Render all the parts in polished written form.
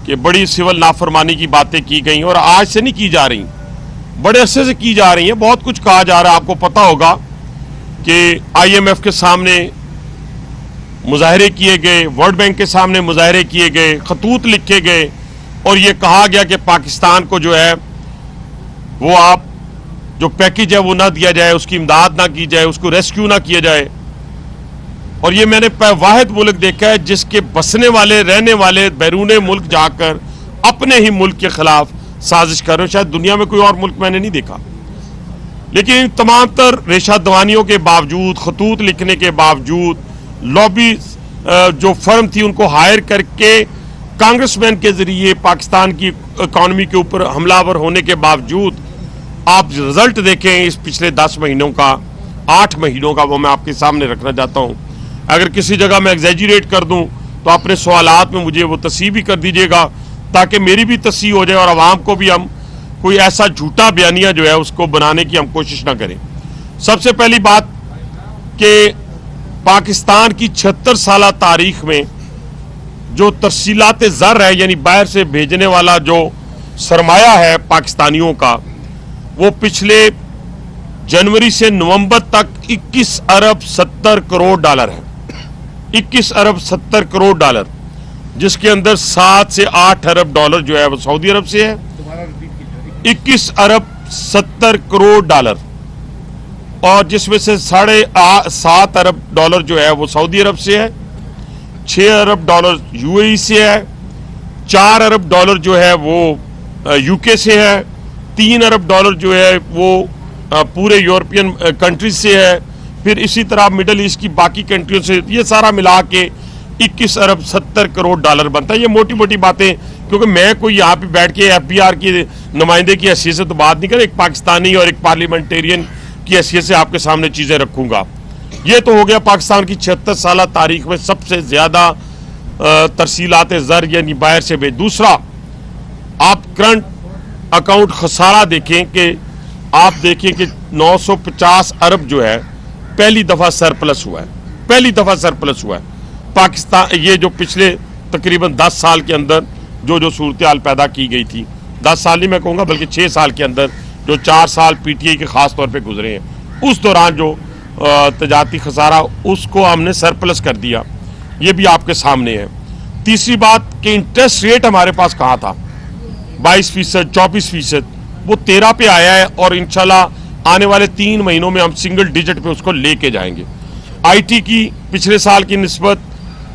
कि बड़ी सिविल नाफरमानी की बातें की गई और आज से नहीं की जा रही, बड़े अरसे से की जा रही हैं। बहुत कुछ कहा जा रहा है। आपको पता होगा कि IMF के सामने मुजाहरे किए गए, वर्ल्ड बैंक के सामने मुजाहरे किए गए, खतूत लिखे गए और ये कहा गया कि पाकिस्तान को जो है वो आप जो पैकेज है वो ना दिया जाए, उसकी इमदाद ना की जाए, उसको रेस्क्यू ना किया जाए। और ये मैंने वाहिद मुल्क देखा है जिसके बसने वाले, रहने वाले बैरून मुल्क जाकर अपने ही मुल्क के खिलाफ साजिश कर रहे हो। शायद दुनिया में कोई और मुल्क मैंने नहीं देखा। लेकिन इन तमाम तर रेशा दवानियों के बावजूद, खतूत लिखने के बावजूद, लॉबी जो फर्म थी उनको हायर करके कांग्रेसमैन के जरिए पाकिस्तान की इकॉनमी के ऊपर हमलावर होने के बावजूद आप रिजल्ट देखें इस पिछले 10 महीनों का, 8 महीनों का, वो मैं आपके सामने रखना चाहता हूं। अगर किसी जगह मैं एग्जैजरेट कर दूं तो अपने सवालात में मुझे वो तस्सीह भी कर दीजिएगा ताकि मेरी भी तस्सीह हो जाए और आवाम को भी हम कोई ऐसा झूठा बयानिया जो है उसको बनाने की हम कोशिश ना करें। सबसे पहली बात कि पाकिस्तान की 76 साल तारीख में जो तरसीलात ज़र है, यानी बाहर से भेजने वाला जो सरमाया है पाकिस्तानियों का, वो पिछले जनवरी से नवंबर तक 21 अरब 70 करोड़ डॉलर है। 21 अरब 70 करोड़ डॉलर, जिसके अंदर 7 से 8 अरब डॉलर जो है वो सऊदी अरब से है। 21 अरब 70 करोड़ डॉलर और जिसमें से 7.5 अरब डॉलर जो है वो सऊदी अरब से है, 6 अरब डॉलर UAE से है, 4 अरब डॉलर जो है वो UK से है, 3 अरब डॉलर जो है वो पूरे यूरोपियन कंट्रीज से है, फिर इसी तरह मिडल ईस्ट की बाकी कंट्रियों से। ये सारा मिला के 21 अरब 70 करोड़ डॉलर बनता है। ये मोटी मोटी बातें, क्योंकि मैं कोई यहाँ पे बैठ के FBR की नुमाइंदे की हैसियत से तो बात नहीं कर, एक पाकिस्तानी और एक पार्लियामेंटेरियन की हैसियत से आपके सामने चीज़ें रखूंगा। ये तो हो गया पाकिस्तान की 76 साल तारीख में सबसे ज़्यादा तरसीलात ज़र यानी बाहर से भेज। दूसरा, आप करंट अकाउंट खसारा देखें कि आप देखें कि 950 अरब जो है पहली दफ़ा सरप्लस हुआ है, पहली दफ़ा सरप्लस हुआ है पाकिस्तान। ये जो पिछले तकरीबन 10 साल के अंदर जो सूरत हाल पैदा की गई थी, 10 साल नहीं मैं कहूँगा बल्कि 6 साल के अंदर, जो 4 साल PTI के ख़ास तौर पे गुजरे हैं, उस दौरान जो तजारती खसारा उसको हमने सरप्लस कर दिया। ये भी आपके सामने है। तीसरी बात कि इंटरेस्ट रेट हमारे पास कहाँ था, 22%, 24%, वो 13 पे आया है और इंशाल्लाह आने वाले 3 महीनों में हम सिंगल डिजिट पे उसको लेके जाएंगे। IT की पिछले साल की निस्बत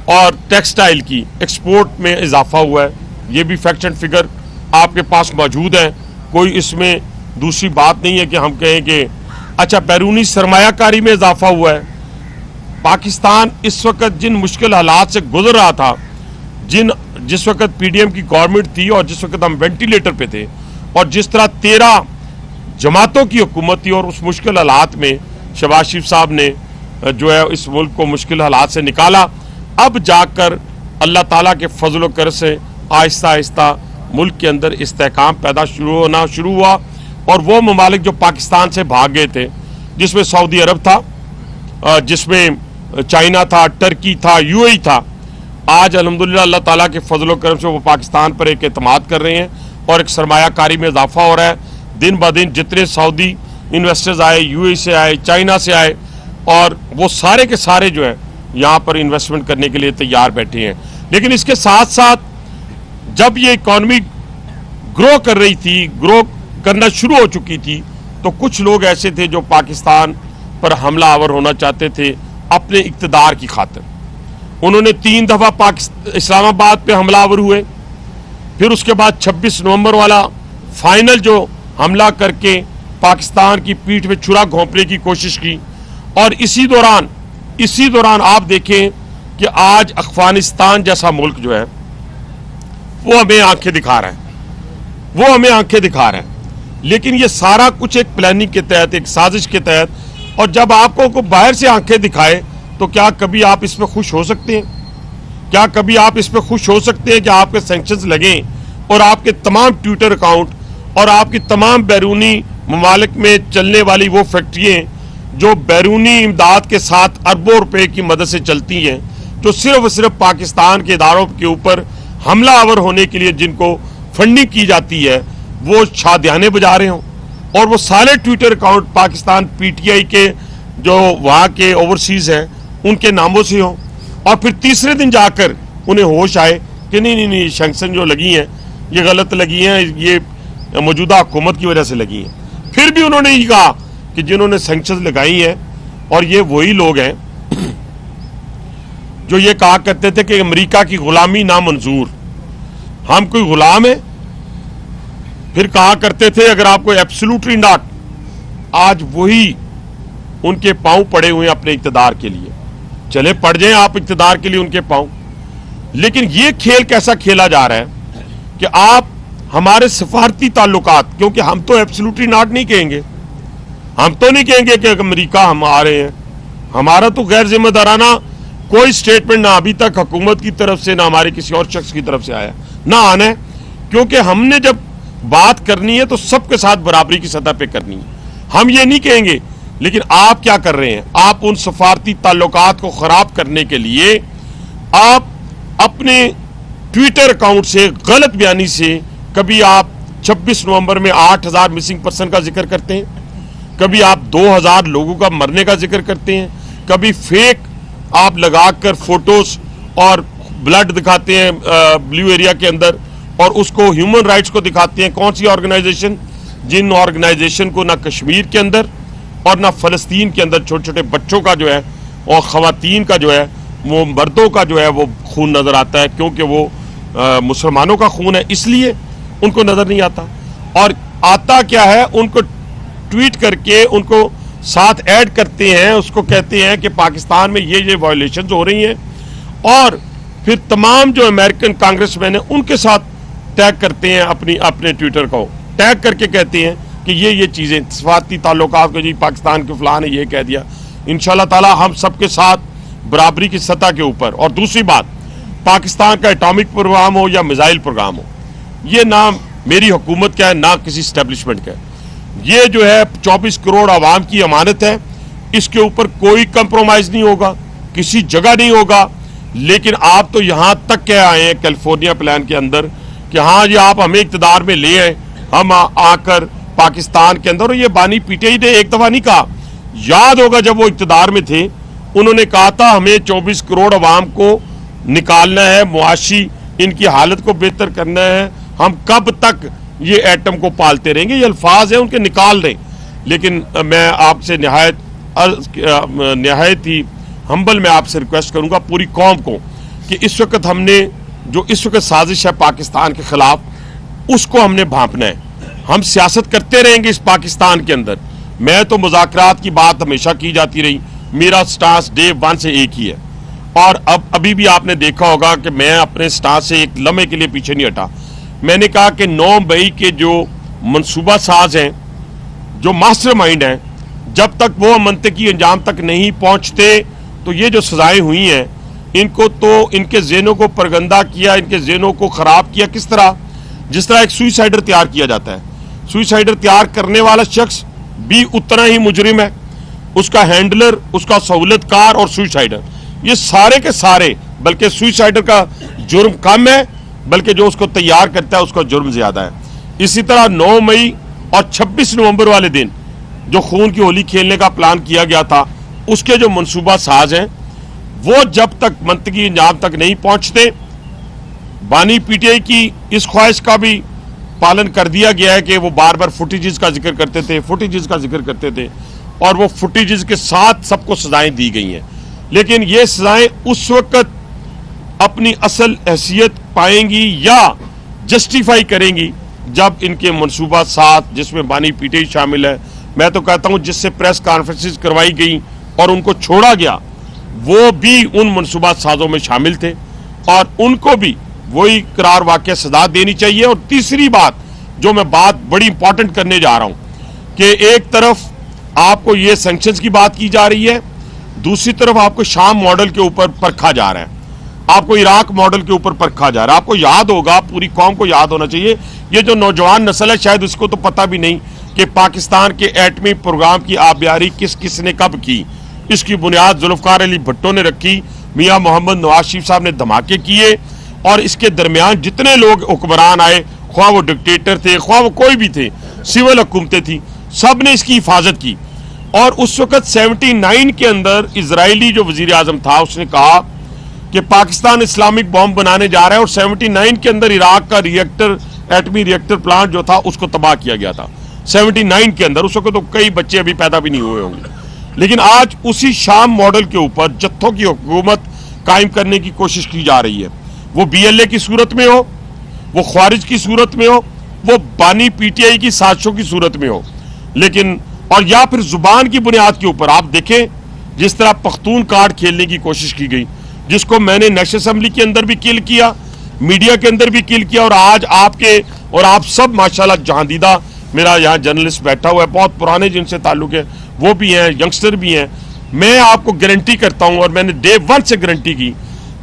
और टेक्सटाइल की एक्सपोर्ट में इजाफा हुआ है। ये भी फैक्ट एंड फिगर आपके पास मौजूद है। कोई इसमें दूसरी बात नहीं है कि हम कहें कि अच्छा बैरूनी सरमायाकारी में इजाफा हुआ है। पाकिस्तान इस वक्त जिन मुश्किल हालात से गुजर रहा था, जिस वक्त PDM की गवर्नमेंट थी और जिस वक्त हम वेंटिलेटर पे थे और जिस तरह 13 जमातों की हुकूमत थी और उस मुश्किल हालात में शहबाज शरीफ साहब ने जो है इस मुल्क को मुश्किल हालात से निकाला। अब जाकर अल्लाह ताला के फजल कर से आहिस्ता आहिस्ता मुल्क के अंदर इस्तेहकाम पैदा होना शुरू हुआ और वो ममालिक जो पाकिस्तान से भाग गए थे, जिसमें सऊदी अरब था, जिसमें चाइना था, टर्की था, UAE था, आज अल्हम्दुलिल्लाह अल्लाह ताला के फजल करम से वो पाकिस्तान पर एक एतमाद कर रहे हैं और एक सरमायाकारी में इजाफा हो रहा है। दिन ब दिन जितने सऊदी इन्वेस्टर्स आए, UAE से आए, चाइना से आए, और वो सारे के सारे जो है यहाँ पर इन्वेस्टमेंट करने के लिए तैयार बैठे हैं। लेकिन इसके साथ साथ जब ये इकॉनमी ग्रो कर रही थी, ग्रो करना शुरू हो चुकी थी, तो कुछ लोग ऐसे थे जो पाकिस्तान पर हमला आवर होना चाहते थे अपने इक़्तिदार की खातिर। उन्होंने 3 दफ़ा इस्लामाबाद पे हमलावर हुए, फिर उसके बाद 26 नवंबर वाला फाइनल जो हमला करके पाकिस्तान की पीठ में छुरा घोंपने की कोशिश की। और इसी दौरान आप देखें कि आज अफगानिस्तान जैसा मुल्क जो है वो हमें आंखें दिखा रहा है, वो हमें आंखें दिखा रहा है। लेकिन ये सारा कुछ एक प्लानिंग के तहत, एक साजिश के तहत, और जब आपको बाहर से आंखें दिखाए तो क्या कभी आप इसमें खुश हो सकते हैं? क्या कभी आप इसमें खुश हो सकते हैं कि आपके सैंक्शंस लगें और आपके तमाम ट्विटर अकाउंट और आपकी तमाम बैरूनी ममालिक में चलने वाली वो फैक्ट्रियाँ जो बैरूनी इमदाद के साथ अरबों रुपए की मदद से चलती हैं, जो सिर्फ और सिर्फ पाकिस्तान के इदारों के ऊपर हमलावर होने के लिए जिनको फंडिंग की जाती है वो शादियाने बजा रहे हों, और वो सारे ट्विटर अकाउंट पाकिस्तान पीटीआई के जो वहां के ओवरसीज हैं उनके नामों से हों, और फिर तीसरे दिन जाकर उन्हें होश आए कि नहीं, सैंक्शन जो लगी हैं ये गलत लगी हैं, ये मौजूदा हुकूमत की वजह से लगी हैं। फिर भी उन्होंने ये कहा कि जिन्होंने सैंक्शन लगाई हैं, और ये वही लोग हैं जो ये कहा करते थे कि अमेरिका की गुलामी नामंजूर, हम कोई गुलाम है। फिर कहा करते थे अगर आपको एब्सोल्युटली नॉट, आज वही उनके पांव पड़े हुए अपने इक्तदार के लिए। चले पड़ जाएं आप इक्तदार के लिए उनके पांव, लेकिन ये खेल कैसा खेला जा रहा है कि आप हमारे सफारती ताल्लुकात, क्योंकि हम तो एब्सोल्युटली नॉट नहीं कहेंगे, हम तो नहीं कहेंगे कि अमेरिका हम आ रहे हैं, हमारा तो गैर जिम्मेदाराना कोई स्टेटमेंट ना अभी तक हुकूमत की तरफ से ना हमारे किसी और शख्स की तरफ से आया, ना आना है, क्योंकि हमने जब बात करनी है तो सबके साथ बराबरी की सतह पे करनी है। हम ये नहीं कहेंगे, लेकिन आप क्या कर रहे हैं, आप उन सफारती ताल्लुकात को खराब करने के लिए आप अपने ट्विटर अकाउंट से गलत बयानी से कभी आप 26 नवंबर में 8000 मिसिंग पर्सन का जिक्र करते हैं, कभी आप 2000 लोगों का मरने का जिक्र करते हैं, कभी फेक आप लगाकर फोटोज और ब्लड दिखाते हैं ब्लू एरिया के अंदर, और उसको ह्यूमन राइट्स को दिखाते हैं। कौन सी ऑर्गेनाइजेशन, जिन ऑर्गेनाइजेशन को ना कश्मीर के अंदर और ना फलस्तीन के अंदर छोटे छोटे बच्चों का जो है और खवातीन का जो है, वो मर्दों का जो है वो खून नजर आता है, क्योंकि वो मुसलमानों का खून है, इसलिए उनको नजर नहीं आता। और आता क्या है, उनको ट्वीट करके उनको साथ ऐड करते हैं, उसको कहते हैं कि पाकिस्तान में ये वायलेशंस हो रही हैं, और फिर तमाम जो अमेरिकन कांग्रेसमैन हैं उनके साथ टैग करते हैं, अपने ट्विटर को टैग करके कहते हैं कि ये चीज़ें सफारती ताल्लुकात को जी पाकिस्तान के फलां ने ये कह दिया। इंशाल्लाह ताला हम सबके साथ बराबरी की सतह के ऊपर। और दूसरी बात, पाकिस्तान का एटॉमिक प्रोग्राम हो या मिसाइल प्रोग्राम हो, ये ना मेरी हुकूमत का है ना किसी स्टैब्लिशमेंट का है, ये जो है 24 करोड़ आवाम की अमानत है, इसके ऊपर कोई कंप्रोमाइज नहीं होगा, किसी जगह नहीं होगा। लेकिन आप तो यहां तक कह आए हैं कैलिफोर्निया प्लान के अंदर कि हाँ जी आप हमें इक़्तिदार में ले आए, हम आकर पाकिस्तान के अंदर, और ये बानी पीटीआई ने एक दफा नहीं कहा, याद होगा जब वो इक़्तिदार में थे उन्होंने कहा था हमें 24 करोड़ आवाम को निकालना है, मुआशी इनकी हालत को बेहतर करना है, हम कब तक ये एटम को पालते रहेंगे, ये अल्फाज है उनके निकाल रहे। लेकिन मैं आपसे निहायत ही हम्बल मैं आपसे रिक्वेस्ट करूंगा पूरी कौम को कि इस वक्त हमने जो इस वक्त साजिश है पाकिस्तान के खिलाफ, उसको हमने भांपना है। हम सियासत करते रहेंगे इस पाकिस्तान के अंदर। मैं तो मुज़ाकरात की बात हमेशा की जाती रही, मेरा स्टांस डे 1 से एक ही है, और अब अभी भी आपने देखा होगा कि मैं अपने स्टांस से एक लम्हे के लिए पीछे नहीं हटा। मैंने कहा कि 9 मई के जो मंसूबा साज हैं, जो मास्टरमाइंड हैं, जब तक वो मंतकी अंजाम तक नहीं पहुंचते तो ये जो सजाएं हुई हैं इनको तो इनके ज़हनों को परगंदा किया, इनके ज़हनों को ख़राब किया। किस तरह? जिस तरह एक सुइसाइडर तैयार किया जाता है, सुइसाइडर तैयार करने वाला शख्स भी उतना ही मुजरिम है, उसका हैंडलर, उसका सहूलतकार और सुइसाइडर, ये सारे के सारे, बल्कि सुइसाइडर का जुर्म कम है, बल्कि जो उसको तैयार करता है उसका जुर्म ज्यादा है। इसी तरह 9 मई और 26 नवंबर वाले दिन जो खून की होली खेलने का प्लान किया गया था, उसके जो मंसूबा साज हैं वो जब तक मंतकी अंजाम तक नहीं पहुंचते, बानी पीटीआई की इस ख्वाहिश का भी पालन कर दिया गया है कि वो बार बार फुटेजेस का जिक्र करते थे, और वो फुटेजेस के साथ सबको सजाएं दी गई हैं। लेकिन ये सजाएं उस वक्त अपनी असल हैसियत पाएंगी या जस्टिफाई करेंगी जब इनके मंसूबा साथ, जिसमें बानी पीटीआई शामिल है, मैं तो कहता हूं जिससे प्रेस कॉन्फ्रेंसेस करवाई गई और उनको छोड़ा गया, वो भी उन मंसूबा साजों में शामिल थे और उनको भी वही करार वाक़या सजा देनी चाहिए। और तीसरी बात जो मैं बात बड़ी इंपॉर्टेंट करने जा रहा हूं कि एक तरफ आपको ये सैंक्शंस की बात की जा रही है, दूसरी तरफ आपको शाम मॉडल के ऊपर परखा जा रहा है, आपको इराक मॉडल के ऊपर परखा जा रहा है। आपको याद होगा, पूरी कौम को याद होना चाहिए, ये जो नौजवान नस्ल है शायद उसको तो पता भी नहीं कि पाकिस्तान के एटमी प्रोग्राम की आबियारी किस किस ने कब की। इसकी बुनियाद जुल्फ़िकार अली भुट्टो ने रखी, मियां मोहम्मद नवाज शरीफ साहब ने धमाके किए और इसके दरमियान जितने लोग हुक्मरान आए, ख्वाह वो डिक्टेटर थे, ख्वाह वो कोई भी थे, सिविल हुकूमतें थी, सब ने इसकी हिफाजत की। और उस वक्त 79 के अंदर इजरायली जो वजीर आजम था उसने कहा कि पाकिस्तान इस्लामिक बॉम्ब बनाने जा रहा है, और 79 के अंदर इराक का रिएक्टर, एटमी रिएक्टर प्लांट जो था उसको तबाह किया गया था 79 के अंदर। उस वक्त तो कई बच्चे अभी पैदा भी नहीं हुए होंगे। लेकिन आज उसी शाम मॉडल के ऊपर जत्थों की हुकूमत कायम करने की कोशिश की जा रही है, वो BLA की सूरत में हो, वो ख्वारिज की सूरत में हो, वो बानी PTI की साजिशों की सूरत में हो, लेकिन और या फिर जुबान की बुनियाद के ऊपर। आप देखें जिस तरह पख्तून कार्ड खेलने की कोशिश की गई, जिसको मैंने नेशनल असेंबली के अंदर भी किल किया, मीडिया के अंदर भी किल किया, और आज आपके और आप सब माशाल्लाह जहांदीदा, मेरा यहाँ जर्नलिस्ट बैठा हुआ है, बहुत पुराने जिनसे ताल्लुक है, वो भी हैं, यंगस्टर भी हैं। मैं आपको गारंटी करता हूँ, और मैंने डे 1 से गारंटी की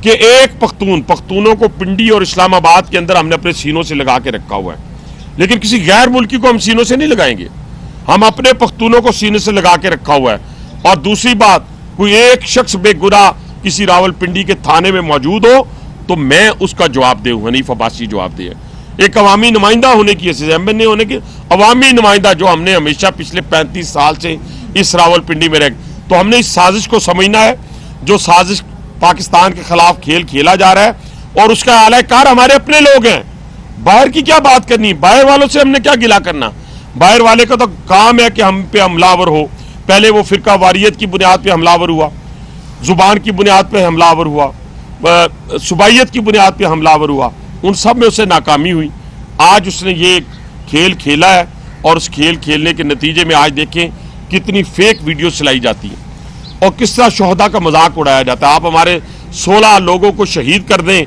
कि एक पख्तूनों को पिंडी और इस्लामाबाद के अंदर हमने अपने सीनों से लगा के रखा हुआ है, लेकिन किसी गैर मुल्की को हम सीनों से नहीं लगाएंगे, हम अपने पख्तूनों को सीने से लगा के रखा हुआ है। और दूसरी बात, कोई एक शख्स बेगुनाह किसी रावलपिंडी के थाने में मौजूद हो तो मैं उसका जवाब दे, हनीफ अब्बासी जवाब दे। एक अवामी नुमाइंदा होने की, MNA होने की, अवामी नुमाइंदा जो हमने हमेशा पिछले 35 साल से इस रावलपिंडी में रह, तो हमने इस साजिश को समझना है, जो साजिश पाकिस्तान के खिलाफ खेल खेला जा रहा है, और उसका आलाकार हमारे अपने लोग हैं। बाहर की क्या बात करनी, बाहर वालों से हमने क्या गिला करना। बाहर वाले का तो काम है कि हम पे हमलावर हो। पहले वो फिरका वारियत की बुनियाद पे हमलावर हुआ, जुबान की बुनियाद पे हमलावर हुआ, सुबाइयत की बुनियाद पे हमलावर हुआ, उन सब में उसे नाकामी हुई। आज उसने ये खेल खेला है, और उस खेल खेलने के नतीजे में आज देखें कितनी फेक वीडियो चलाई जाती है और किस तरह शोहदा का मजाक उड़ाया जाता है। आप हमारे 16 लोगों को शहीद कर दें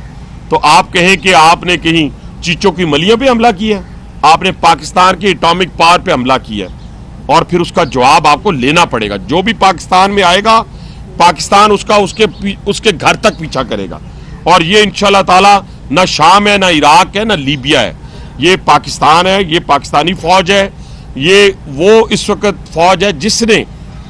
तो आप कहें कि आपने कहीं चीचों की मलियों पे हमला किया, आपने पाकिस्तान की एटॉमिक पावर पे हमला किया, और फिर उसका जवाब आपको लेना पड़ेगा। जो भी पाकिस्तान में आएगा, पाकिस्तान उसका उसके घर तक पीछा करेगा। और ये इंशाल्लाह ताला ना शाम है, ना इराक है, ना लीबिया है, ये पाकिस्तान है, ये पाकिस्तानी फौज है, ये वो इस वक्त फौज है जिसने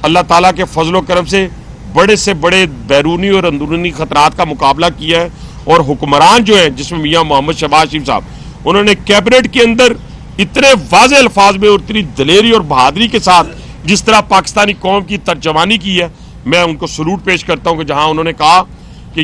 अल्लाह ताला के फजलो करम से बड़े बैरूनी और अंदरूनी खतरात का मुकाबला किया है। और हुक्मरान जो है, जिसमें मियाँ मोहम्मद शहबाज शरीफ साहब, उन्होंने कैबिनेट के अंदर इतने वाज़ेह अल्फाज में और इतनी दलेरी और बहादुरी के साथ जिस तरह पाकिस्तानी कौम की तर्जमानी की है, मैं उनको सलूट पेश करता हूँ कि जहाँ उन्होंने कहा कि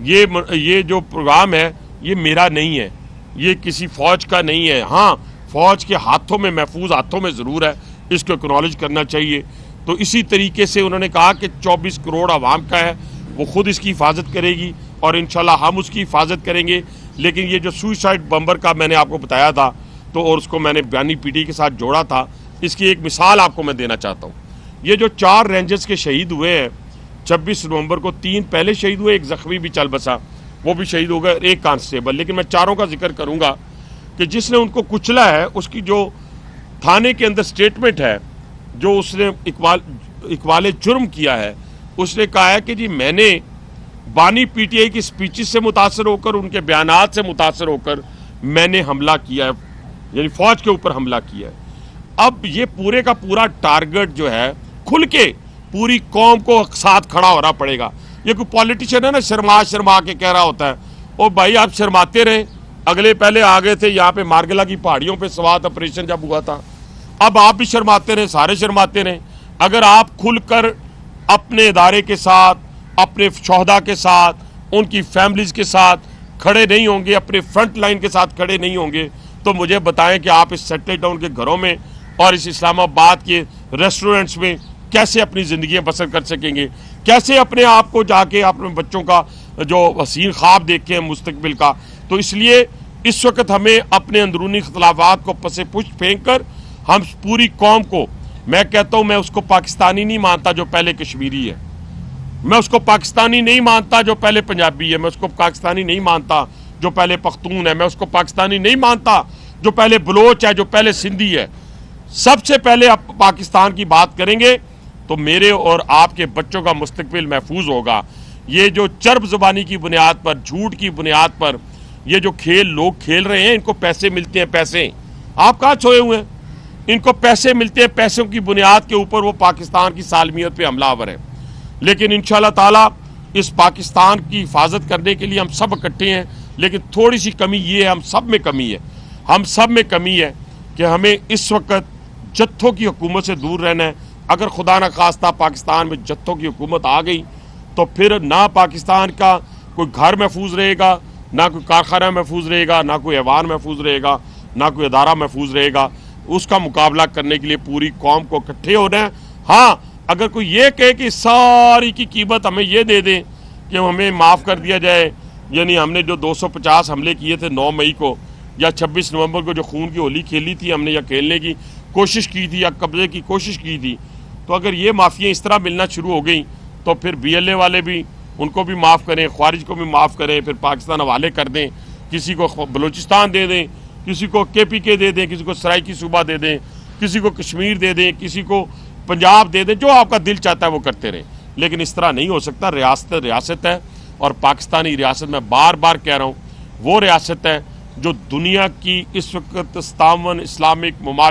ये जो प्रोग्राम है ये मेरा नहीं है, ये किसी फौज का नहीं है। हाँ, फौज के हाथों में, महफूज हाथों में ज़रूर है, इसको एक्नॉलेज करना चाहिए। तो इसी तरीके से उन्होंने कहा कि 24 करोड़ आवाम का है, वो खुद इसकी हिफाजत करेगी और इंशाल्लाह हम उसकी हिफाजत करेंगे। लेकिन ये जो सुसाइड बम्बर का मैंने आपको बताया था, तो और उसको मैंने बयानी PTI के साथ जोड़ा था, इसकी एक मिसाल आपको मैं देना चाहता हूँ। ये जो 4 रेंजर्स के शहीद हुए हैं 26 नवंबर को, 3 पहले शहीद हुए, एक जख्मी भी चल बसा, वो भी शहीद हो गए, एक कांस्टेबल। लेकिन मैं 4 का जिक्र करूँगा कि जिसने उनको कुचला है, उसकी जो थाने के अंदर स्टेटमेंट है, जो उसने इकबाल जुर्म किया है, उसने कहा है कि जी मैंने बानी PTI की स्पीचेस से मुतासर होकर, उनके बयानात से मुतासर होकर मैंने हमला किया है, यानी फौज के ऊपर हमला किया है। अब ये पूरे का पूरा टारगेट जो है, खुल के पूरी कौम को साथ खड़ा होना पड़ेगा। ये कोई पॉलिटिशियन है ना, शर्मा के कह रहा होता है, ओ भाई आप शर्माते रहे, अगले पहले आ गए थे यहाँ पे मार्गला की पहाड़ियों पे स्वात ऑपरेशन जब हुआ था, अब आप भी शर्माते रहे, सारे शर्माते रहे। अगर आप खुलकर अपने इदारे के साथ, अपने शोहदा के साथ, उनकी फैमिलीज के साथ खड़े नहीं होंगे, अपने फ्रंट लाइन के साथ खड़े नहीं होंगे, तो मुझे बताएं कि आप इस सेटल डाउन के घरों में और इस इस्लामाबाद के रेस्टोरेंट्स में कैसे अपनी ज़िंदगियाँ बसर कर सकेंगे, कैसे अपने आप को जाके अपने बच्चों का जो हसीन ख्वाब देखें मुस्तकबिल का। तो इसलिए इस वक्त हमें अपने अंदरूनी इख्तलाफात को पसे पुष्ट फेंक कर हम पूरी कौम को, मैं कहता हूँ, मैं उसको पाकिस्तानी नहीं मानता जो पहले कश्मीरी है, मैं उसको पाकिस्तानी नहीं मानता जो पहले पंजाबी है, मैं उसको पाकिस्तानी नहीं मानता जो पहले पख्तून है, मैं उसको पाकिस्तानी नहीं मानता जो पहले बलोच है, जो पहले सिंधी है। सबसे पहले आप पाकिस्तान की बात करेंगे तो मेरे और आपके बच्चों का मुस्तकबिल महफूज होगा। ये जो चर्ब ज़ुबानी की बुनियाद पर, झूठ की बुनियाद पर ये जो खेल लोग खेल रहे हैं, इनको पैसे मिलते हैं, पैसे। आप कहाँ सोए हुए हैं? इनको पैसे मिलते हैं, पैसों की बुनियाद के ऊपर वो पाकिस्तान की सालमियत पे हमलावर है। लेकिन इंशाल्लाह ताला इस पाकिस्तान की हिफाजत करने के लिए हम सब इकट्ठे हैं, लेकिन थोड़ी सी कमी ये है, हम सब में कमी है, हम सब में कमी है कि हमें इस वक्त जत्थों की हुकूमत से दूर रहना है। अगर खुदा न खास्ता पाकिस्तान में जत्थों की हुकूमत आ गई तो फिर ना पाकिस्तान का कोई घर महफूज रहेगा, ना कोई कारखाना महफूज रहेगा, ना कोई ऐवान महफूज रहेगा, ना कोई अदारा महफूज रहेगा। उसका मुकाबला करने के लिए पूरी कौम को इकट्ठे होना है। हाँ, अगर कोई ये कहे कि सारी की कीमत हमें ये दे दें कि हमें माफ़ कर दिया जाए, यानी हमने जो 250 हमले किए थे 9 मई को या 26 नवंबर को जो खून की होली खेली थी हमने, या खेलने की कोशिश की थी या कब्जे की कोशिश की थी, तो अगर ये माफ़ियाँ इस तरह मिलना शुरू हो गई तो फिर BLA वाले भी उनको भी माफ़ करें, ख्वारिज को भी माफ़ करें, फिर पाकिस्तान हवाले कर दें, किसी को बलूचिस्तान दे दें, किसी को KPK दे दें, किसी को सराइकी सूबा दे दें, किसी को कश्मीर दे दें, किसी को पंजाब दे दें, जो आपका दिल चाहता है वो करते रहें। लेकिन इस तरह नहीं हो सकता। रियासत रियासत है और पाकिस्तानी रियासत, मैं बार बार कह रहा हूँ, वो रियासत है जो दुनिया की इस वक्त 57 इस्लामिक ममालिक